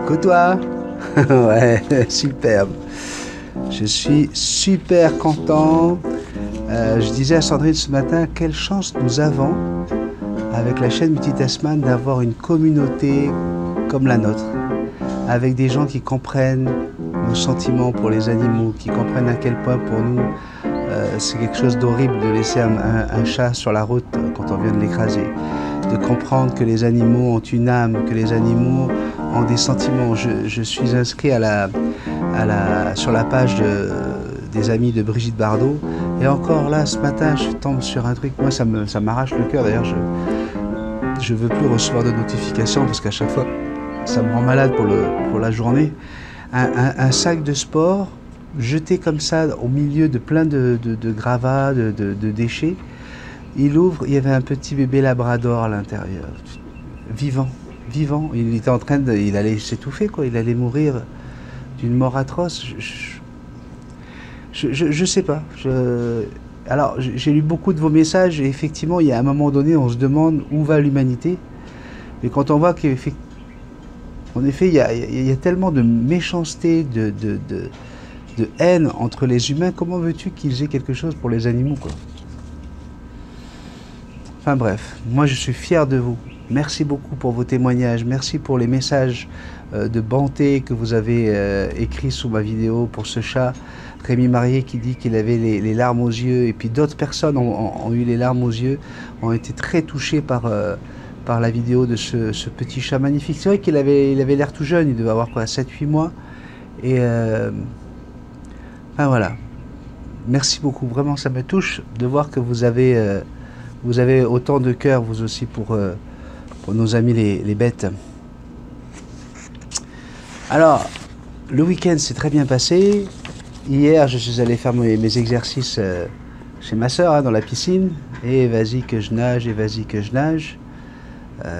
Coucou toi. Ouais, superbe. Je suis super content. Je disais à Sandrine ce matin, quelle chance nous avons avec la chaîne Multitasman d'avoir une communauté comme la nôtre, avec des gens qui comprennent nos sentiments pour les animaux, qui comprennent à quel point pour nous c'est quelque chose d'horrible de laisser un chat sur la route quand on vient de l'écraser, de comprendre que les animaux ont une âme, que les animaux ont des sentiments. Je suis inscrit sur la page des amis de Brigitte Bardot, et encore là ce matin je tombe sur un truc, moi ça m'arrache le cœur. D'ailleurs je veux plus recevoir de notifications parce qu'à chaque fois ça me rend malade pour la journée. Un sac de sport jeté comme ça au milieu de plein de gravats, de déchets. Il ouvre, il y avait un petit bébé labrador à l'intérieur, vivant. Il était en train il allait s'étouffer quoi, il allait mourir d'une mort atroce. Je sais pas. Alors j'ai lu beaucoup de vos messages et effectivement il y a un moment donné on se demande où va l'humanité. Mais quand on voit qu'en effet il y a tellement de méchanceté, de haine entre les humains, comment veux-tu qu'ils aient quelque chose pour les animaux quoi? Enfin bref, moi je suis fier de vous. Merci beaucoup pour vos témoignages, merci pour les messages de bonté que vous avez écrits sous ma vidéo pour ce chat. Rémi Marié qui dit qu'il avait les larmes aux yeux, et puis d'autres personnes ont eu les larmes aux yeux, ont été très touchés par la vidéo de ce petit chat magnifique. C'est vrai qu'il avait l'air tout jeune, il devait avoir quoi, 7-8 mois. Et enfin voilà, merci beaucoup, vraiment ça me touche de voir que vous avez autant de cœur vous aussi pour nos amis les bêtes. Alors, le week-end s'est très bien passé. Hier, je suis allé faire mes exercices chez ma soeur, dans la piscine. Et vas-y que je nage, et vas-y que je nage.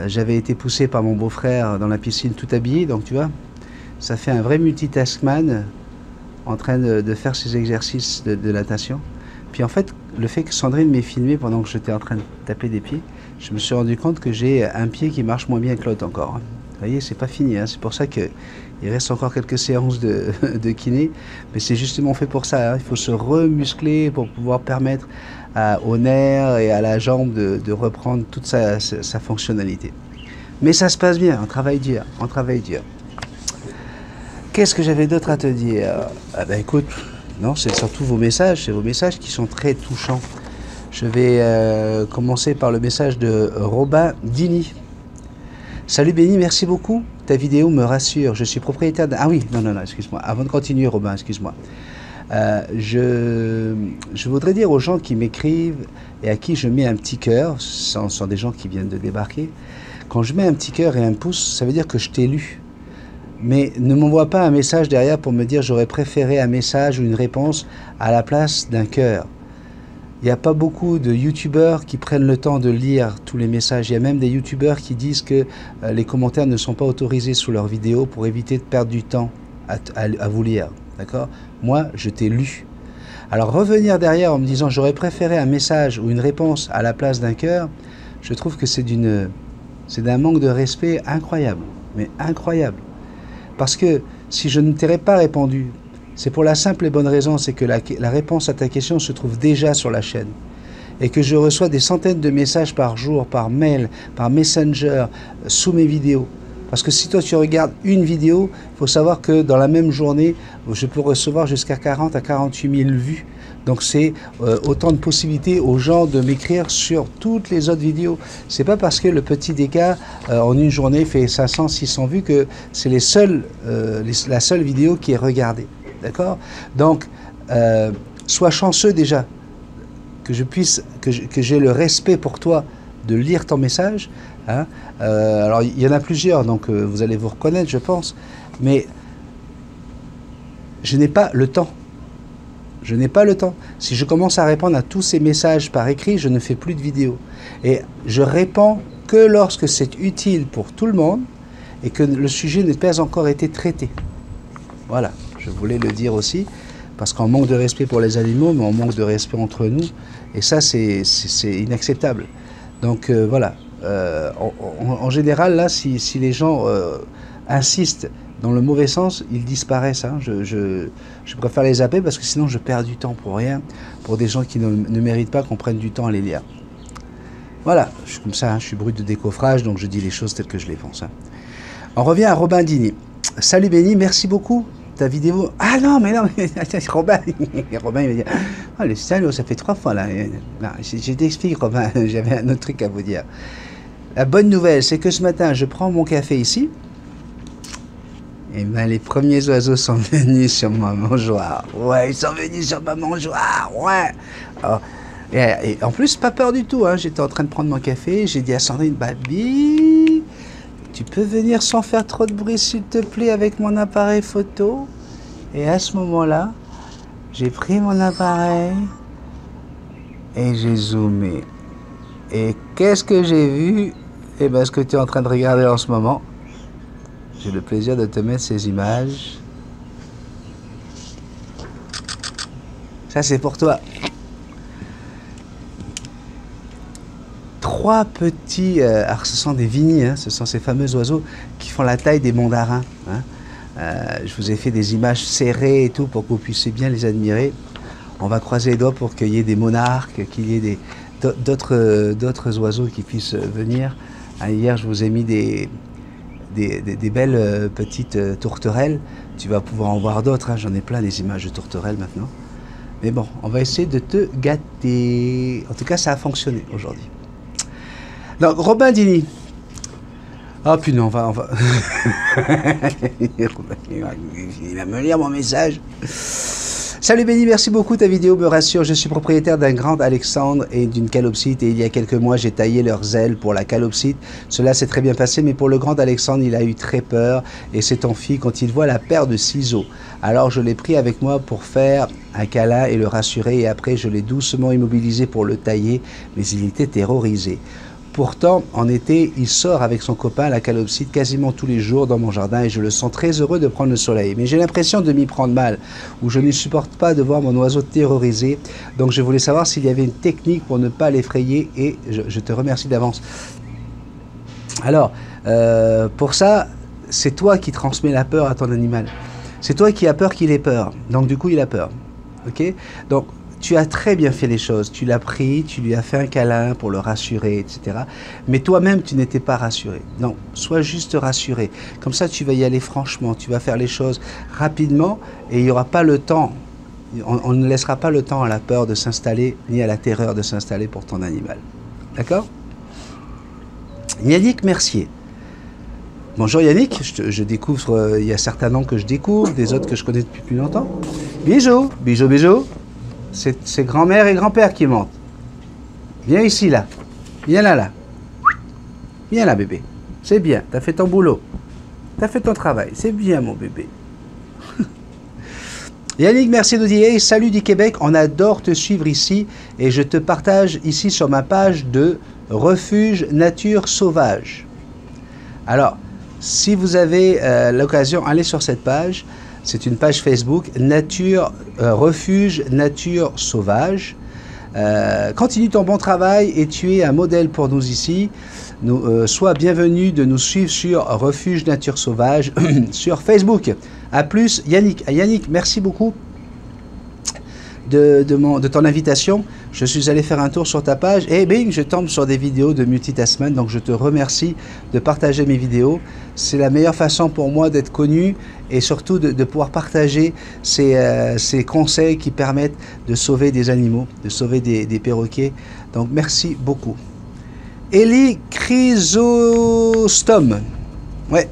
J'avais été poussé par mon beau-frère dans la piscine tout habillé, donc tu vois, ça fait un vrai multitaskman en train de faire ses exercices de natation. Puis en fait, le fait que Sandrine m'ait filmé pendant que j'étais en train de taper des pieds, je me suis rendu compte que j'ai un pied qui marche moins bien que l'autre encore. Vous voyez, c'est pas fini, hein. C'est pour ça qu'il reste encore quelques séances de kiné, mais c'est justement fait pour ça, hein. Il faut se remuscler pour pouvoir permettre au nerf et à la jambe de reprendre toute sa fonctionnalité. Mais ça se passe bien, on travaille dur, on travaille dur. Qu'est-ce que j'avais d'autre à te dire? Ah ben écoute, non, c'est surtout vos messages, c'est vos messages qui sont très touchants. Je vais commencer par le message de Robin Dini. Salut Béni, merci beaucoup. Ta vidéo me rassure. Je suis propriétaire d'un... Ah oui, non, excuse-moi. Avant de continuer, Robin, excuse-moi. Je voudrais dire aux gens qui m'écrivent et à qui je mets un petit cœur, ce sont des gens qui viennent de débarquer, quand je mets un petit cœur et un pouce, ça veut dire que je t'ai lu. Mais ne m'envoie pas un message derrière pour me dire j'aurais préféré un message ou une réponse à la place d'un cœur. Il n'y a pas beaucoup de youtubeurs qui prennent le temps de lire tous les messages. Il y a même des youtubeurs qui disent que les commentaires ne sont pas autorisés sous leurs vidéos pour éviter de perdre du temps à vous lire. D'accord? Moi, je t'ai lu. Alors revenir derrière en me disant j'aurais préféré un message ou une réponse à la place d'un cœur, je trouve que c'est d'un manque de respect incroyable. Mais incroyable. Parce que si je ne t'aurais pas répondu, c'est pour la simple et bonne raison, c'est que la réponse à ta question se trouve déjà sur la chaîne. Et que je reçois des centaines de messages par jour, par mail, par Messenger, sous mes vidéos. Parce que si toi tu regardes une vidéo, il faut savoir que dans la même journée, je peux recevoir jusqu'à 40 à 48 000 vues. Donc c'est autant de possibilités aux gens de m'écrire sur toutes les autres vidéos. C'est pas parce que le petit Deka en une journée fait 500, 600 vues que c'est la seule vidéo qui est regardée. D'accord? Donc, sois chanceux déjà que j'ai le respect pour toi de lire ton message. Hein? Alors, il y en a plusieurs, donc vous allez vous reconnaître, je pense. Mais je n'ai pas le temps. Je n'ai pas le temps. Si je commence à répondre à tous ces messages par écrit, je ne fais plus de vidéos. Et je réponds que lorsque c'est utile pour tout le monde et que le sujet n'a pas encore été traité. Voilà. Je voulais le dire aussi, parce qu'on manque de respect pour les animaux, mais on manque de respect entre nous, et ça c'est inacceptable. Donc voilà, en général là, si les gens insistent dans le mauvais sens, ils disparaissent. Hein. Je préfère les zapper parce que sinon je perds du temps pour rien, pour des gens qui ne méritent pas qu'on prenne du temps à les lire. Voilà, je suis comme ça, hein, je suis brut de décoffrage, donc je dis les choses telles que je les pense. Hein. On revient à Robin Dini. Salut Benny, merci beaucoup. Ta vidéo... Ah non, mais Robin, Robin il va dire... Oh, le salaud, ça fait 3 fois là. Non, je t'explique Robin, j'avais un autre truc à vous dire. La bonne nouvelle, c'est que ce matin, je prends mon café ici. Et ben les premiers oiseaux sont venus sur ma mangeoire. Ouais, ils sont venus sur ma mangeoire, ouais. Alors, et en plus, pas peur du tout. Hein. J'étais en train de prendre mon café, j'ai dit à Sandrine, baby... Tu peux venir sans faire trop de bruit, s'il te plaît, avec mon appareil photo. Et à ce moment-là, j'ai pris mon appareil et j'ai zoomé. Et qu'est-ce que j'ai vu? Eh bien, ce que tu es en train de regarder en ce moment. J'ai le plaisir de te mettre ces images. Ça, c'est pour toi. 3 petits, alors ce sont des vignes, hein, ce sont ces fameux oiseaux qui font la taille des mandarins. Hein. Je vous ai fait des images serrées et tout pour que vous puissiez bien les admirer. On va croiser les doigts pour qu'il y ait des monarques, qu'il y ait d'autres oiseaux qui puissent venir. Hein, hier, je vous ai mis des belles petites tourterelles. Tu vas pouvoir en voir d'autres. Hein. J'en ai plein des images de tourterelles maintenant. Mais bon, on va essayer de te gâter. En tout cas, ça a fonctionné aujourd'hui. Donc, Robin Dini. Ah, puis non, on va... il va me lire mon message. Salut Benny, merci beaucoup, ta vidéo me rassure. Je suis propriétaire d'un grand Alexandre et d'une calopsite et il y a quelques mois, j'ai taillé leurs ailes pour la calopsite. Cela s'est très bien passé, mais pour le grand Alexandre, il a eu très peur et s'est enfui quand il voit la paire de ciseaux. Alors, je l'ai pris avec moi pour faire un câlin et le rassurer et après, je l'ai doucement immobilisé pour le tailler, mais il était terrorisé. Pourtant, en été, il sort avec son copain, la calopsite, quasiment tous les jours dans mon jardin et je le sens très heureux de prendre le soleil. Mais j'ai l'impression de m'y prendre mal, ou je ne supporte pas de voir mon oiseau terrorisé. Donc je voulais savoir s'il y avait une technique pour ne pas l'effrayer et je te remercie d'avance. Alors, pour ça, c'est toi qui transmets la peur à ton animal. C'est toi qui as peur qu'il ait peur. Donc du coup, il a peur. Ok? Donc, tu as très bien fait les choses, tu l'as pris, tu lui as fait un câlin pour le rassurer, etc. Mais toi-même, tu n'étais pas rassuré. Non, sois juste rassuré. Comme ça, tu vas y aller franchement, tu vas faire les choses rapidement et il n'y aura pas le temps, on ne laissera pas le temps à la peur de s'installer, ni à la terreur de s'installer pour ton animal. D'accord? Yannick Mercier. Bonjour Yannick, je découvre, il y a certains noms que je découvre, des autres que je connais depuis plus longtemps. Bisous, bisous, bisous. C'est grand-mère et grand-père qui montent. Viens ici, là. Viens là, là. Viens là, bébé. C'est bien, t'as fait ton boulot. T'as fait ton travail. C'est bien, mon bébé. Yannick, merci de dire. Salut du Québec, on adore te suivre ici. Et je te partage ici sur ma page de Refuge Nature Sauvage. Alors, si vous avez l'occasion, allez sur cette page. C'est une page Facebook, Refuge Nature Sauvage. Continue ton bon travail et tu es un modèle pour nous ici. Sois bienvenu de nous suivre sur Refuge Nature Sauvage sur Facebook. A plus, Yannick. Yannick, merci beaucoup de ton invitation. Je suis allé faire un tour sur ta page et bing, je tombe sur des vidéos de Multitasman. Donc je te remercie de partager mes vidéos. C'est la meilleure façon pour moi d'être connu et surtout de pouvoir partager ces conseils qui permettent de sauver des animaux, de sauver des perroquets. Donc merci beaucoup. Elie Chrysostome. Ouais.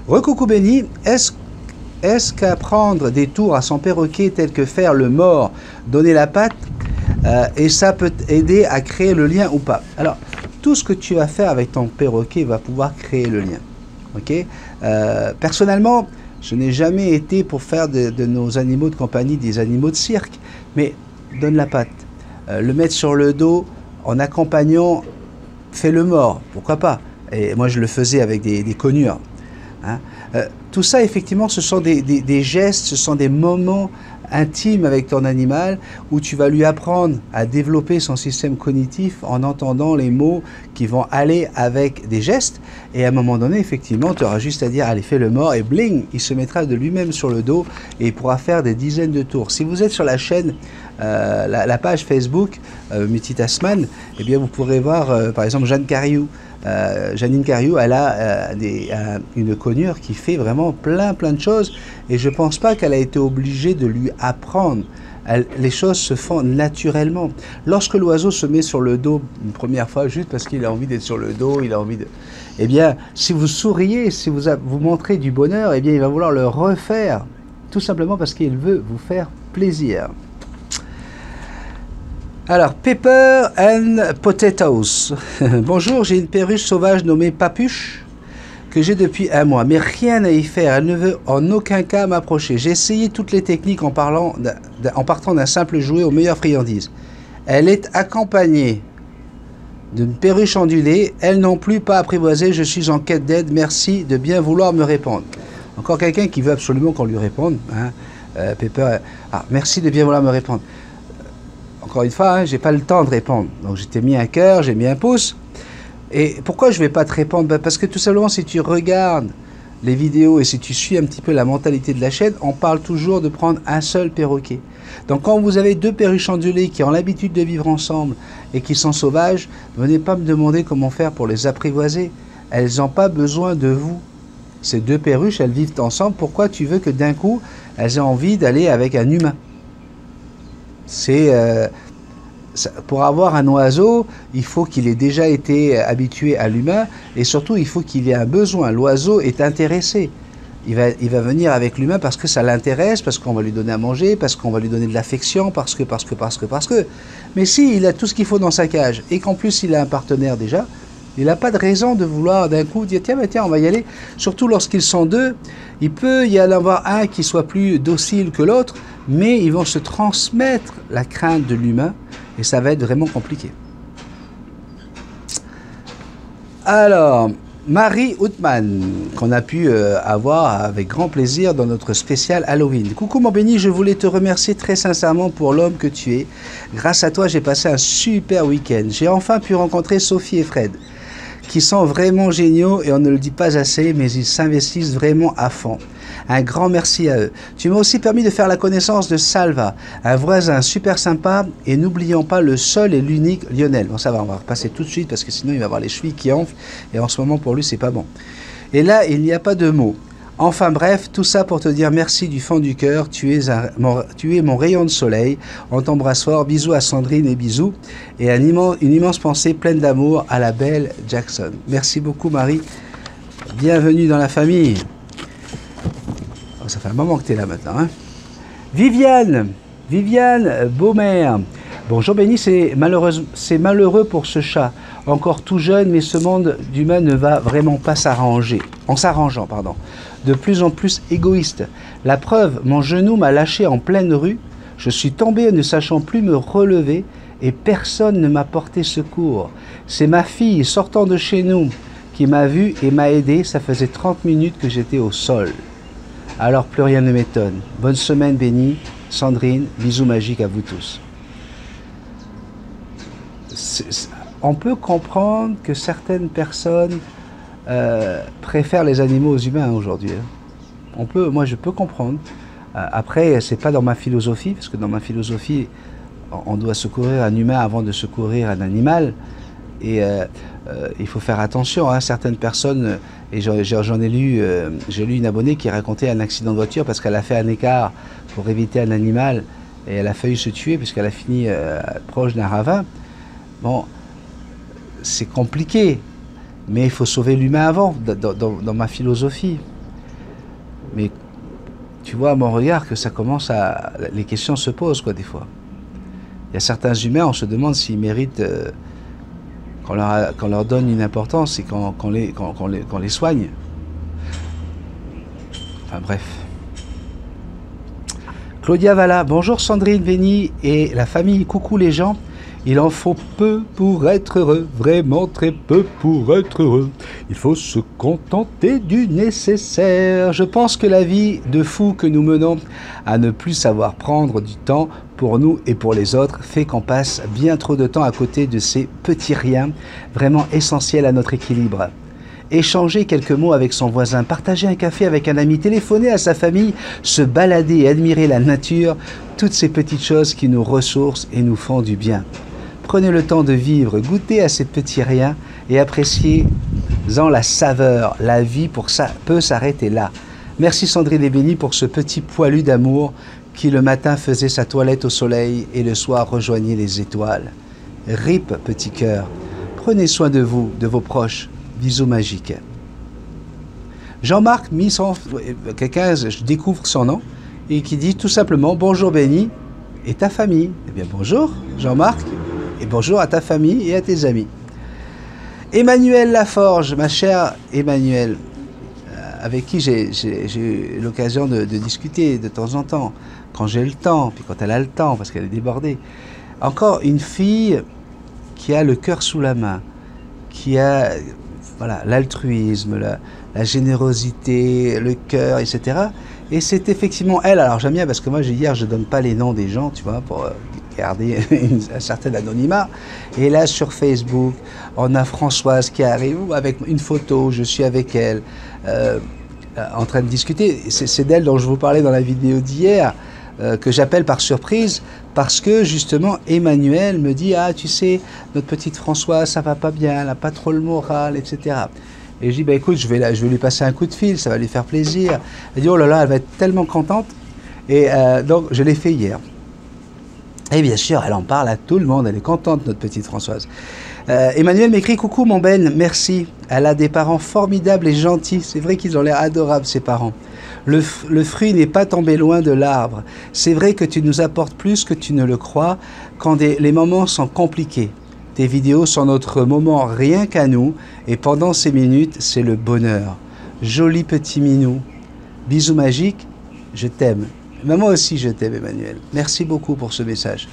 Recoucou Benny, est-ce qu'apprendre des tours à son perroquet tel que faire le mort, donner la patte, et ça peut aider à créer le lien ou pas? Alors, tout ce que tu vas faire avec ton perroquet va pouvoir créer le lien. Ok? Personnellement, je n'ai jamais été pour faire de nos animaux de compagnie des animaux de cirque, mais donne la patte. Le mettre sur le dos en accompagnant, fais le mort, pourquoi pas? Et moi, je le faisais avec des conures. Hein? Tout ça, effectivement, ce sont des gestes, ce sont des moments intime avec ton animal où tu vas lui apprendre à développer son système cognitif en entendant les mots qui vont aller avec des gestes. Et à un moment donné, effectivement, tu auras juste à dire, allez, fais le mort, et bling, il se mettra de lui-même sur le dos et il pourra faire des dizaines de tours. Si vous êtes sur la chaîne, la page Facebook Multitasman, eh bien vous pourrez voir par exemple Jeanne Cariou. Janine Cariou, elle a une conure qui fait vraiment plein de choses et je pense pas qu'elle a été obligée de lui apprendre. Les choses se font naturellement. Lorsque l'oiseau se met sur le dos une première fois, juste parce qu'il a envie d'être sur le dos, il a envie de... Eh bien, si vous souriez, si vous montrez du bonheur, eh bien, il va vouloir le refaire, tout simplement parce qu'il veut vous faire plaisir. Alors, Pepper and Potatoes. Bonjour, j'ai une perruche sauvage nommée Papuche que j'ai depuis 1 mois, mais rien à y faire. Elle ne veut en aucun cas m'approcher. J'ai essayé toutes les techniques en partant d'un simple jouet aux meilleures friandises. Elle est accompagnée d'une perruche ondulée. Elle non plus pas apprivoisée. Je suis en quête d'aide. Merci de bien vouloir me répondre. Encore quelqu'un qui veut absolument qu'on lui réponde. Hein. Pepper. Ah, merci de bien vouloir me répondre. Encore une fois, hein, j'ai pas le temps de répondre. Donc, je t'ai mis un cœur, j'ai mis un pouce. Et pourquoi je ne vais pas te répondre? Parce que tout simplement, si tu regardes les vidéos et si tu suis un petit peu la mentalité de la chaîne, on parle toujours de prendre un seul perroquet. Donc, quand vous avez 2 perruches ondulées qui ont l'habitude de vivre ensemble et qui sont sauvages, venez pas me demander comment faire pour les apprivoiser. Elles n'ont pas besoin de vous. Ces 2 perruches, elles vivent ensemble. Pourquoi tu veux que d'un coup, elles aient envie d'aller avec un humain? C'est pour avoir un oiseau, il faut qu'il ait déjà été habitué à l'humain et surtout il faut qu'il ait un besoin. L'oiseau est intéressé. Il va venir avec l'humain parce que ça l'intéresse, parce qu'on va lui donner à manger, parce qu'on va lui donner de l'affection, parce que. Mais si il a tout ce qu'il faut dans sa cage et qu'en plus il a un partenaire déjà, il n'a pas de raison de vouloir d'un coup dire tiens, on va y aller. Surtout lorsqu'ils sont 2, il peut y en avoir un qui soit plus docile que l'autre, mais ils vont se transmettre la crainte de l'humain et ça va être vraiment compliqué. Alors, Marie Outman, qu'on a pu avoir avec grand plaisir dans notre spécial Halloween. Coucou mon béni, je voulais te remercier très sincèrement pour l'homme que tu es. Grâce à toi, j'ai passé un super week-end. J'ai enfin pu rencontrer Sophie et Fred, qui sont vraiment géniaux et on ne le dit pas assez, mais ils s'investissent vraiment à fond. Un grand merci à eux. Tu m'as aussi permis de faire la connaissance de Salva, un voisin super sympa, et n'oublions pas le seul et l'unique Lionel. Bon, ça va, on va repasser tout de suite parce que sinon il va avoir les chevilles qui enflent et en ce moment pour lui c'est pas bon. Et là, il n'y a pas de mots. Enfin bref, tout ça pour te dire merci du fond du cœur, tu es mon rayon de soleil. On t'embrasse fort, bisous à Sandrine et bisous. Et une immense pensée pleine d'amour à la belle Jackson. Merci beaucoup Marie, bienvenue dans la famille. Oh, ça fait un moment que tu es là maintenant. Hein. Viviane Beaumère. Bonjour Béni, c'est malheureux pour ce chat, encore tout jeune, mais ce monde d'humain ne va vraiment pas s'arrangeant, de plus en plus égoïste. La preuve, mon genou m'a lâché en pleine rue, je suis tombé ne sachant plus me relever et personne ne m'a porté secours. C'est ma fille sortant de chez nous qui m'a vu et m'a aidé, ça faisait 30 minutes que j'étais au sol. Alors plus rien ne m'étonne. Bonne semaine Béni, Sandrine, bisous magiques à vous tous. On peut comprendre que certaines personnes préfèrent les animaux aux humains aujourd'hui. Moi je peux comprendre. Après, c'est pas dans ma philosophie, parce que dans ma philosophie, on doit secourir un humain avant de secourir un animal. Et il faut faire attention, hein, certaines personnes, et j'ai lu une abonnée qui racontait un accident de voiture parce qu'elle a fait un écart pour éviter un animal et elle a failli se tuer puisqu'elle a fini proche d'un ravin. Bon, c'est compliqué, mais il faut sauver l'humain avant, dans ma philosophie. Mais tu vois à mon regard que ça commence à... Les questions se posent, quoi, des fois. Il y a certains humains, on se demande s'ils méritent qu'on leur donne une importance et qu'on les soigne. Enfin bref. Claudia Valla, bonjour Sandrine, Béni et la famille, coucou les gens. Il en faut peu pour être heureux, vraiment très peu pour être heureux. Il faut se contenter du nécessaire. Je pense que la vie de fou que nous menons à ne plus savoir prendre du temps pour nous et pour les autres fait qu'on passe bien trop de temps à côté de ces petits riens vraiment essentiels à notre équilibre. Échanger quelques mots avec son voisin, partager un café avec un ami, téléphoner à sa famille, se balader et admirer la nature, toutes ces petites choses qui nous ressourcent et nous font du bien. Prenez le temps de vivre, goûtez à ces petits riens et appréciez-en la saveur. La vie peut s'arrêter là. Merci Sandrine Ebeni pour ce petit poilu d'amour qui le matin faisait sa toilette au soleil et le soir rejoignait les étoiles. RIP petit cœur. Prenez soin de vous, de vos proches. Bisous magiques. Jean-Marc, quelqu'un, je découvre son nom, et qui dit tout simplement « Bonjour Benny et ta famille ». Eh bien bonjour Jean-Marc, et bonjour à ta famille et à tes amis. Emmanuel Laforge, ma chère Emmanuel, avec qui j'ai eu l'occasion de discuter de temps en temps, quand j'ai le temps, puis quand elle a le temps, parce qu'elle est débordée. Encore une fille qui a le cœur sous la main, qui a l'altruisme, la générosité, le cœur, etc. Et c'est effectivement elle. Alors j'aime bien parce que moi hier je donne pas les noms des gens, tu vois, pour garder un certain anonymat. Et là sur Facebook, on a Françoise qui arrive avec une photo, je suis avec elle, en train de discuter. C'est d'elle dont je vous parlais dans la vidéo d'hier, que j'appelle par surprise, parce que justement Emmanuel me dit « Ah, tu sais, notre petite Françoise, ça va pas bien, elle n'a pas trop le moral, etc. » Et je dis « Bah écoute, je vais lui passer un coup de fil, ça va lui faire plaisir. » Elle dit « Oh là là, elle va être tellement contente. » Et donc, je l'ai fait hier. Et bien sûr, elle en parle à tout le monde, elle est contente, notre petite Françoise. Emmanuel m'écrit « Coucou mon Ben, merci. Elle a des parents formidables et gentils. C'est vrai qu'ils ont l'air adorables, ces parents. Le fruit n'est pas tombé loin de l'arbre. C'est vrai que tu nous apportes plus que tu ne le crois quand les moments sont compliqués. Tes vidéos sont notre moment rien qu'à nous et pendant ces minutes, c'est le bonheur. Joli petit minou. Bisous magiques, je t'aime. » Mais moi aussi, je t'aime, Emmanuel. Merci beaucoup pour ce message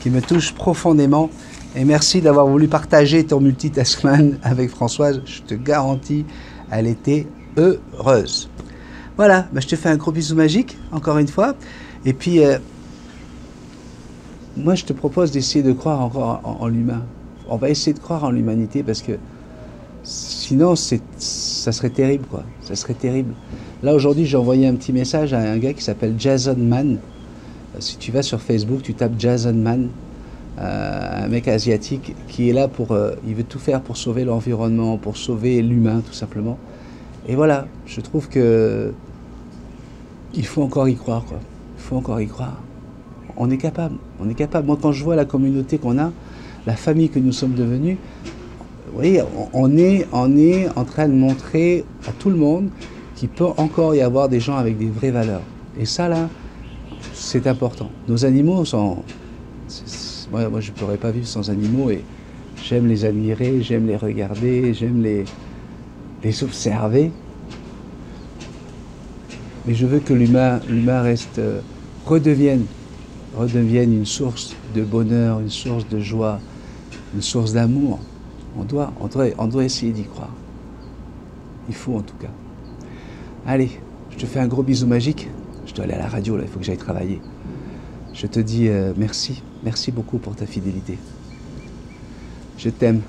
qui me touche profondément. Et merci d'avoir voulu partager ton multitaskman avec Françoise. Je te garantis, elle était heureuse. Voilà, je te fais un gros bisou magique, encore une fois. Et puis, moi, je te propose d'essayer de croire encore en l'humain. On va essayer de croire en l'humanité parce que sinon, ça serait terrible, quoi. Ça serait terrible. Là, aujourd'hui, j'ai envoyé un petit message à un gars qui s'appelle Jason Mann. Si tu vas sur Facebook, tu tapes Jason Mann, un mec asiatique qui est là il veut tout faire pour sauver l'environnement, pour sauver l'humain, tout simplement. Et voilà, je trouve que il faut encore y croire, quoi. Il faut encore y croire. On est capable, on est capable. Moi, quand je vois la communauté qu'on a, la famille que nous sommes devenus, vous voyez, on est en train de montrer à tout le monde qu'il peut encore y avoir des gens avec des vraies valeurs. Et ça, là, c'est important. Nos animaux sont... Moi, je ne pourrais pas vivre sans animaux et j'aime les admirer, j'aime les regarder, j'aime les observer. Mais je veux que l'humain redevienne une source de bonheur, une source de joie, une source d'amour. On doit essayer d'y croire. Il faut en tout cas. Allez, je te fais un gros bisou magique. Je dois aller à la radio, là, il faut que j'aille travailler. Je te dis merci. Merci beaucoup pour ta fidélité. Je t'aime.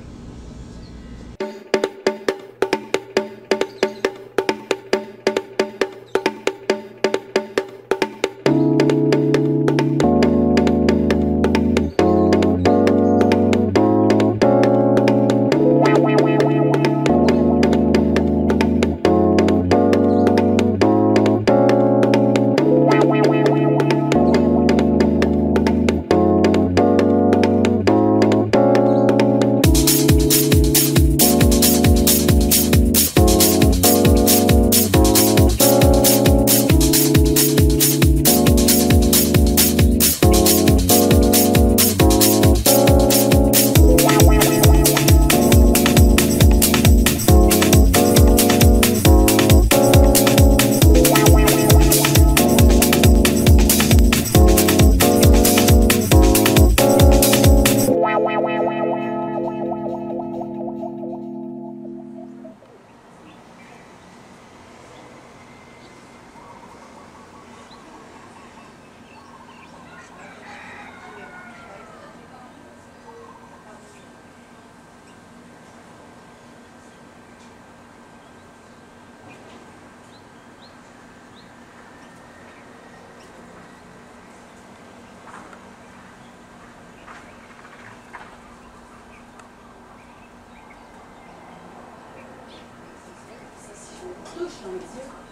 touche, j'ai envie de dire.